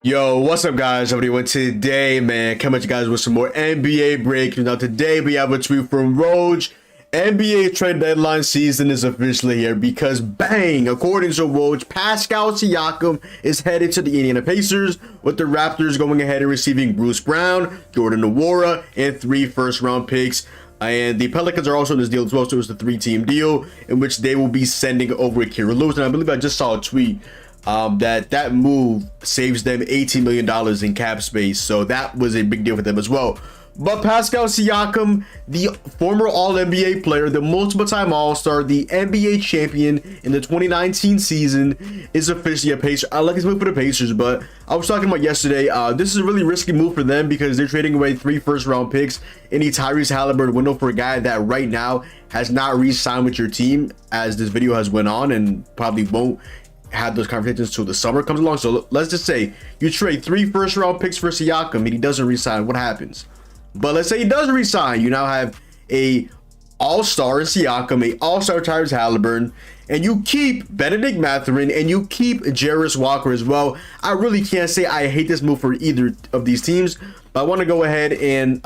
Yo, what's up, guys? How are you doing today, man? Coming at you guys with some more NBA breakthroughs. Now, today we have a tweet from Woj. NBA trade deadline season is officially here because, bang, according to Woj, Pascal Siakam is headed to the Indiana Pacers, with the Raptors going ahead and receiving Bruce Brown, Jordan Nwora, and 3 first-round picks. And the Pelicans are also in this deal as well, so it's the 3-team deal in which they will be sending over Kira Lewis. And I believe I just saw a tweet that move saves them $18 million in cap space, so that was a big deal for them as well. But Pascal Siakam, the former All-NBA player, the multiple-time All-Star, the NBA champion in the 2019 season, is officially a Pacer. I like this move for the Pacers, but I was talking about yesterday, this is a really risky move for them because they're trading away 3 first-round picks in the Tyrese Halliburton window for a guy that right now has not re-signed with your team, as this video has went on, and probably won't have those conversations till the summer comes along. So let's just say you trade 3 first-round picks for Siakam and he doesn't re-sign. What happens? But let's say he does re-sign. You now have a all-star Siakam, a all-star Tyrese Halliburton, and you keep Benedict Mathurin and you keep Jarris Walker as well. I really can't say I hate this move for either of these teams, but I want to go ahead and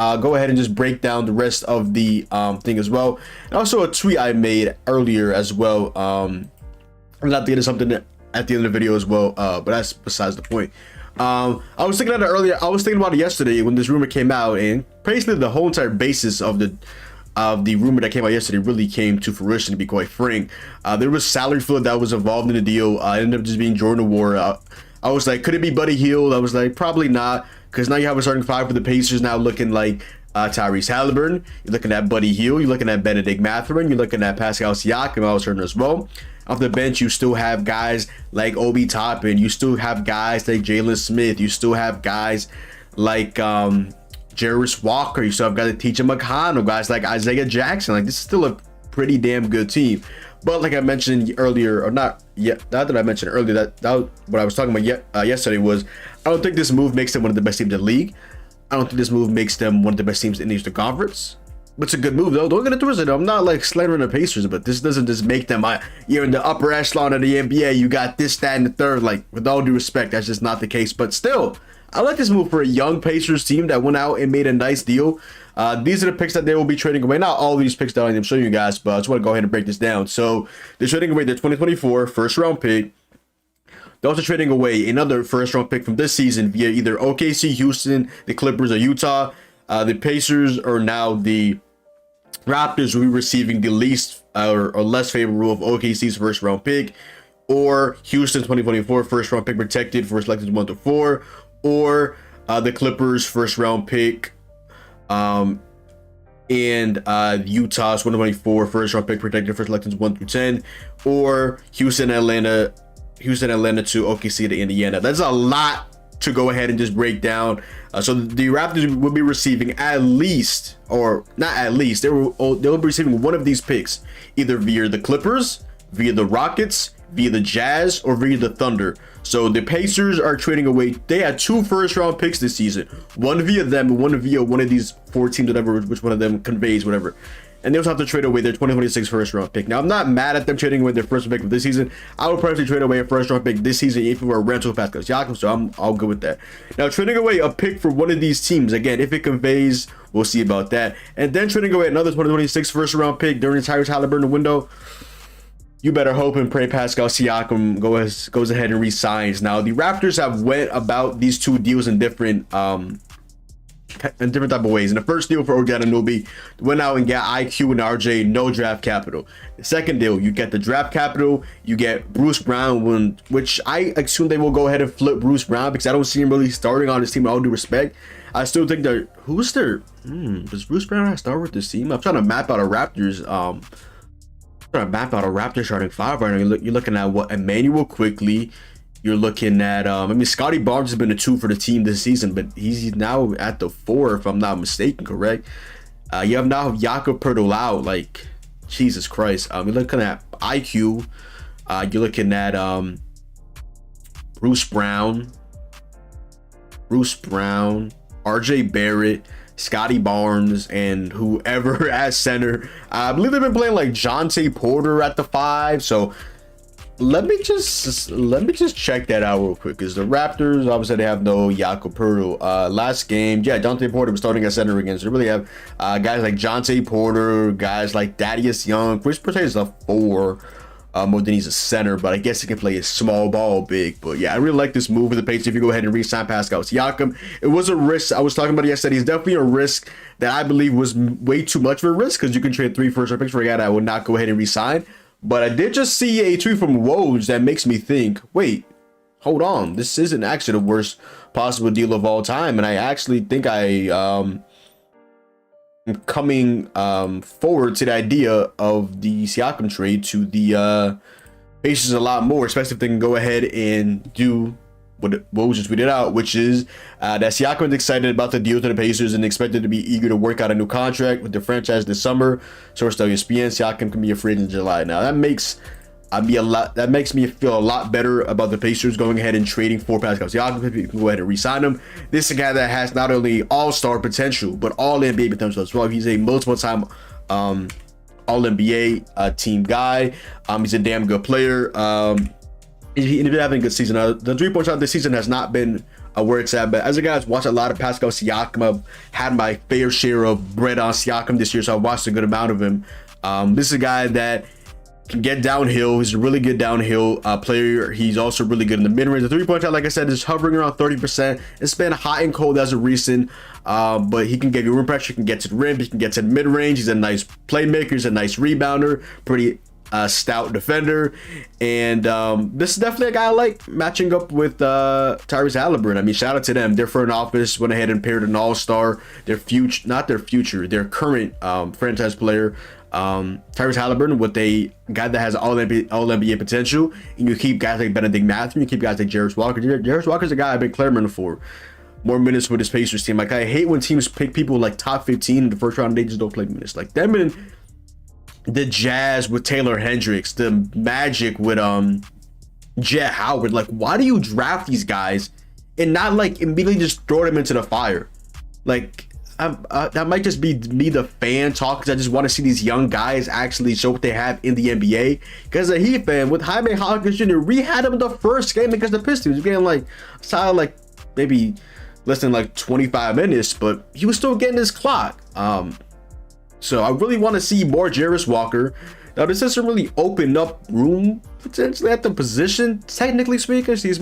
just break down the rest of the thing as well. And also a tweet I made earlier as well. I'm not thinking of something at the end of the video as well, but that's besides the point. I was thinking about it earlier. I was thinking about it yesterday when this rumor came out, and basically the whole entire basis of the rumor that came out yesterday really came to fruition, to be quite frank. There was salary floor that was involved in the deal. It ended up just being Jordan Nwora. I was like, could it be Buddy Hield? I was like, probably not, because now you have a starting 5 for the Pacers now looking like Tyrese Halliburton. You're looking at Buddy Hield. You're looking at Benedict Mathurin. You're looking at Pascal Siakam. I was hurting as well. Off the bench, you still have guys like Obi Toppin. You still have guys like Jalen Smith. You still have guys like Jarris Walker. You still have guys like T.J. McConnell, guys like Isaiah Jackson. Like, this is still a pretty damn good team. But like I mentioned earlier, or not that I mentioned earlier, that what I was talking about yesterday was, I don't think this move makes them one of the best teams in the league. I don't think this move makes them one of the best teams in the Eastern Conference. But it's a good move, though. Don't get it twisted. I'm not like slandering the Pacers, but this doesn't just make them you're in the upper echelon of the NBA. You got this, that, and the third. Like, with all due respect, that's just not the case. But still, I like this move for a young Pacers team that went out and made a nice deal. These are the picks that they will be trading away. Not all these picks that I'm showing you guys, but I just want to go ahead and break this down. So they're trading away their 2024 first-round pick. They're also trading away another first-round pick from this season via either OKC, Houston, the Clippers, or Utah. The Pacers are now the Raptors will be receiving the least or less favorable of OKC's first-round pick, or Houston's 2024 first-round pick protected for selections 1 to 4, or the Clippers' first-round pick, and Utah's 2024 first-round pick protected for selections 1 through 10, or Houston, Atlanta to OKC to Indiana. That's a lot to go ahead and just break down. So the Raptors will be receiving at least, or not at least, they'll be receiving one of these picks, either via the Clippers, via the Rockets, via the Jazz, or via the Thunder. So the Pacers are trading away. They had 2 first-round picks this season, one via them and one via one of these 4 teams, whatever, which one of them conveys, whatever. And they also have to trade away their 2026 first-round pick. Now, I'm not mad at them trading away their first pick for this season. I would probably trade away a first-round pick this season if it were a rental Pascal Siakam, so I'm all good with that. Now, trading away a pick for one of these teams, again, if it conveys, we'll see about that. And then trading away another 2026 first-round pick during the Tyrese Halliburton window, you better hope and pray Pascal Siakam goes ahead and re-signs. Now, the Raptors have went about these 2 deals in different type of ways. In the first deal for OG Anunoby, went out and got IQ and RJ, no draft capital. The second deal, you get the draft capital, you get Bruce Brown, which I assume they will go ahead and flip Bruce Brown because I don't see him really starting on this team with all due respect. I still think that does Bruce Brown start with this team? I'm trying to map out a Raptors starting 5 right now. You're looking at what, Emmanuel Quickly. You're looking at, Scotty Barnes has been a 2 for the team this season, but he's now at the 4, if I'm not mistaken, correct? You have now Jakob Poeltl, like, Jesus Christ. You're looking at IQ. You're looking at Bruce Brown, RJ Barrett, Scotty Barnes, and whoever at center. I believe they've been playing like Jonte Porter at the 5, so let me just check that out real quick, because the Raptors obviously they have no Jakob Poeltl. Last game, yeah, Dante Porter was starting at center again, so they really have guys like Jonte Porter, guys like Thaddeus Young. Chris Porter is a 4 more than he's a center, but I guess he can play a small ball big. But yeah, I really like this move with the Pacers. If you go ahead and re-sign Pascal Siakam, it was a risk. I was talking about it yesterday. He's definitely a risk that I believe was way too much of a risk, because you can trade 3 first-round picks for a guy that I would not go ahead and re-sign. But I did just see a tweet from Woj that makes me think, wait, hold on, this isn't actually the worst possible deal of all time. And I actually think I am coming forward to the idea of the Siakam trade to the Pacers a lot more, especially if they can go ahead and do what Woj just tweeted out, which is that Siakam is excited about the deal to the Pacers and expected to be eager to work out a new contract with the franchise this summer. Source tell ESPN, Siakam can be a free agent in July. Now that makes me feel a lot better about the Pacers going ahead and trading for Pascal Siakam. You can go ahead and re-sign him. This is a guy that has not only all-star potential, but all NBA potential as well. He's a multiple-time all-NBA team guy. He's a damn good player. He ended up having a good season. The 3-point shot this season has not been where it's at, but as a guy that's watched a lot of Pascal Siakam, I've had my fair share of bread on Siakam this year, so I've watched a good amount of him. This is a guy that can get downhill. He's a really good downhill player. He's also really good in the mid-range. The 3-point shot, like I said, is hovering around 30%. It's been hot and cold as of recent, but he can give you rim pressure. He can get to the rim. He can get to the mid-range. He's a nice playmaker. He's a nice rebounder. Pretty stout defender, and this is definitely a guy I like matching up with Tyrese Halliburton. I mean, shout out to them. Their front office went ahead and paired an all-star, their current franchise player, Tyrese Halliburton, with a guy that has all NBA potential. And you keep guys like Benedict Matthews, you keep guys like Jarris Walker. Jarris Walker's a guy I've been clamoring for more minutes with his Pacers team. Like, I hate when teams pick people like top 15 in the first round and they just don't play minutes. Like them and the Jazz with Taylor Hendricks, the Magic with Jet Howard. Like, why do you draft these guys and not like immediately just throw them into the fire? Like, that might just be me, the fan talk, because I just want to see these young guys actually show what they have in the NBA. Because a Heat fan with Jaime Hawkins Jr., we had him the first game against the Pistons. He was getting like solid, like maybe less than like 25 minutes, but he was still getting his clock. So I really want to see more Jarris Walker. Now, this doesn't really open up room potentially at the position, technically speaking. He's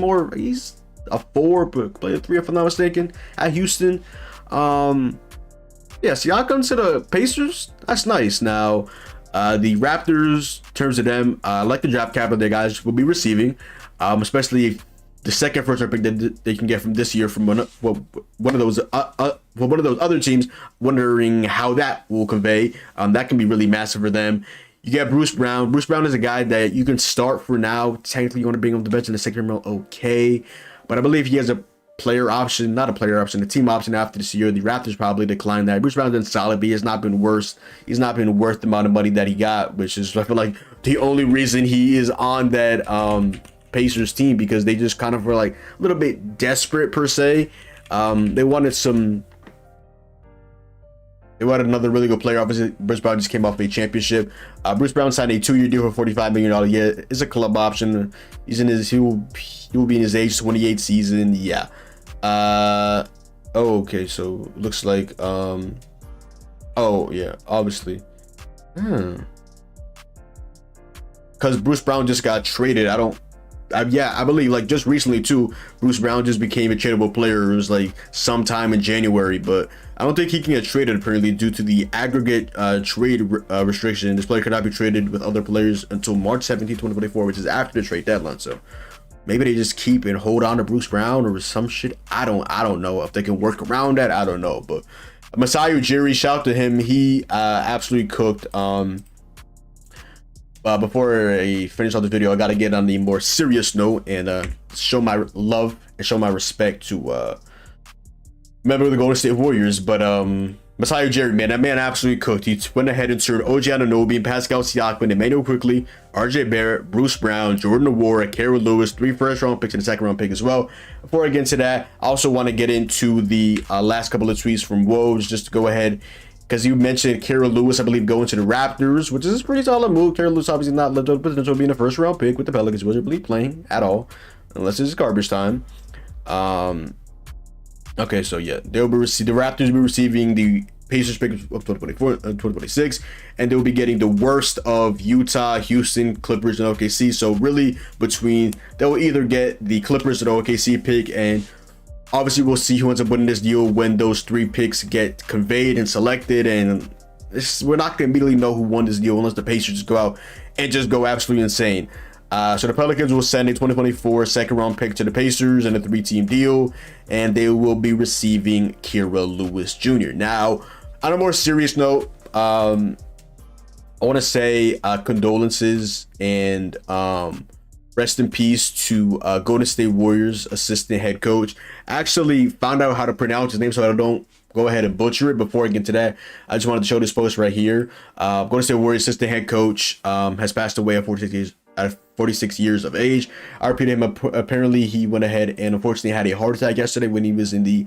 a 4, but played a 3 if I'm not mistaken at Houston. Yeah, Siakam to the Pacers, that's nice. Now, the Raptors, in terms of them, like the draft capital their guys will be receiving, especially the second first-round pick that they can get from this year from one of those other teams. Wondering how that will convey. That can be really massive for them. You get Bruce Brown. Bruce Brown is a guy that you can start for now. Technically, you want to bring him to the bench in the second round, okay. But I believe he has a player option, not a player option, a team option after this year. The Raptors probably declined that. Bruce Brown's been solid, but he has not been worse. He's not been worth the amount of money that he got, which is, I feel like, the only reason he is on that Pacers team, because they just kind of were like a little bit desperate per se. They wanted another really good player. Obviously, Bruce Brown just came off a championship. Bruce Brown signed a 2-year deal for $45 million. Yeah, it's a club option. He will be in his age 28 season. Yeah. Okay, so looks like oh yeah, obviously. Because Bruce Brown just got traded. I believe like just recently too, Bruce Brown just became a tradable player. It was like sometime in January, but I don't think he can get traded apparently due to the aggregate trade restriction. This player cannot be traded with other players until March 17, 2024, which is after the trade deadline. So maybe they just keep and hold on to Bruce Brown or some shit. I don't know if they can work around that. I don't know, but Masai Ujiri, shout out to him. He absolutely cooked. Before I finish off this video, I got to get on the more serious note and show my love and show my respect to member of the Golden State Warriors. But Masai Ujiri, man, that man absolutely cooked. He went ahead and turned OG Anunoby and Pascal Siakam, Emmanuel Quickly, RJ Barrett, Bruce Brown, Jordan Nwora, Kara Lewis, 3 first-round picks and a second-round pick as well. Before I get into that, I also want to get into the last couple of tweets from Woj, just to go ahead because you mentioned Kira Lewis, I believe, going to the Raptors, which is a pretty solid move. Kira Lewis obviously not lived up to potential being a first round pick with the Pelicans. Wasn't really playing at all, unless it's garbage time. Okay, so yeah, the Raptors will be receiving the Pacers pick of 2024, 2026, and they'll be getting the worst of Utah, Houston, Clippers, and OKC. So really, they'll either get the Clippers or the OKC pick, and obviously we'll see who ends up winning this deal when those 3 picks get conveyed and selected. And we're not gonna immediately know who won this deal unless the Pacers just go out and just go absolutely insane. So the Pelicans will send a 2024 second round pick to the Pacers in a 3-team deal, and they will be receiving Kira Lewis Jr. Now, on a more serious note, I want to say condolences and rest in peace to Golden State Warriors assistant head coach. I actually found out how to pronounce his name, so I don't go ahead and butcher it. Before I get to that, I just wanted to show this post right here. Golden State Warriors assistant head coach has passed away at 46 years of age. I repeat him. Apparently, he went ahead and unfortunately had a heart attack yesterday when he was in the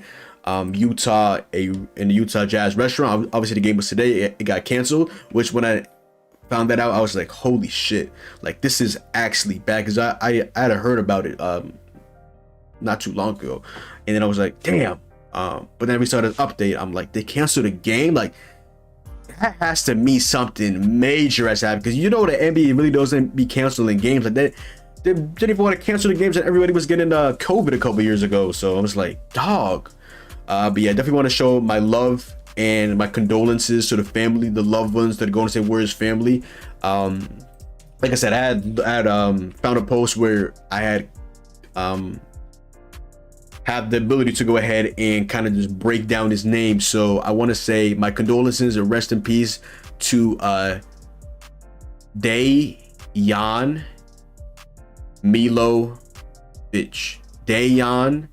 Utah Jazz restaurant. Obviously, the game was today. It got canceled. Which when I found that out, I was like, "Holy shit! Like this is actually bad." Because I had heard about it not too long ago, and then I was like, "Damn." But then we saw this update. I'm like, they canceled the game. Like that has to mean something major has happened, because you know the NBA really doesn't be canceling games like that. They didn't even want to cancel the games that everybody was getting COVID a couple years ago. So I was like, dog. But yeah, I definitely want to show my love and my condolences to the family, the loved ones, to the Golden State Warriors family. Like I said, I had found a post where I had the ability to go ahead and kind of just break down his name. So I want to say my condolences and rest in peace to Dejan Milovic. Dejan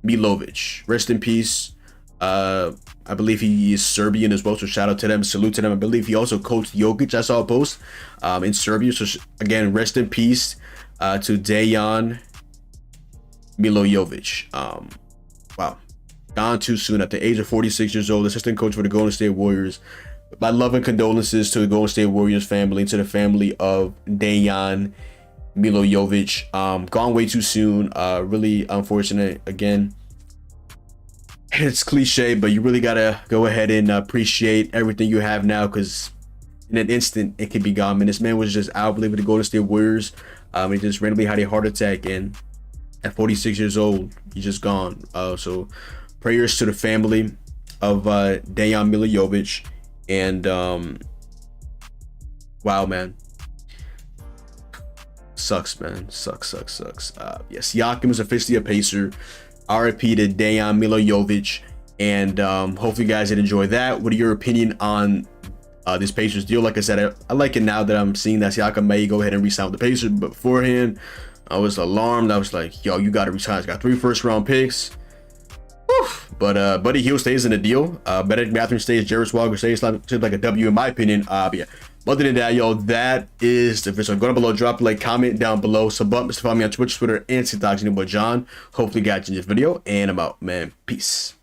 Milovic. Rest in peace. I believe he is Serbian as well, so shout out to them, salute to them. I believe he also coached Jokic. I saw a post in Serbia. So again, rest in peace to Dejan Milojevic. Wow, gone too soon at the age of 46 years old, assistant coach for the Golden State Warriors. My love and condolences to the Golden State Warriors family, to the family of Dejan Milojevic. Gone way too soon. Really unfortunate. Again, it's cliche, but you really gotta go ahead and appreciate everything you have now, because in an instant it could be gone. Man, this man was just out playing with the Golden State Warriors. He just randomly had a heart attack, and at 46 years old, he's just gone. So prayers to the family of Dejan Milojevic. And wow, man, sucks, man. Sucks. Yeah, Siakam is officially a Pacer. RIP to Dejan Milojevic. And hopefully you guys did enjoy that. What are your opinion on this Pacers deal? Like I said, I like it now that I'm seeing that Siakam may go ahead and re-sign with the Pacers. But beforehand, I was alarmed. I was like, yo, you got to resign. He's got 3 first-round picks. Oof. But Buddy Hield stays in the deal. Benedict Mathurin stays. Jarrett Walker stays. Seems like a W in my opinion. But yeah. Other than that, yo, that is the video. Go down below, drop a like, comment down below, sub up, follow me on Twitch, Twitter, and TikTok. Your boy John. Hopefully, you guys enjoyed this video, and I'm out, man. Peace.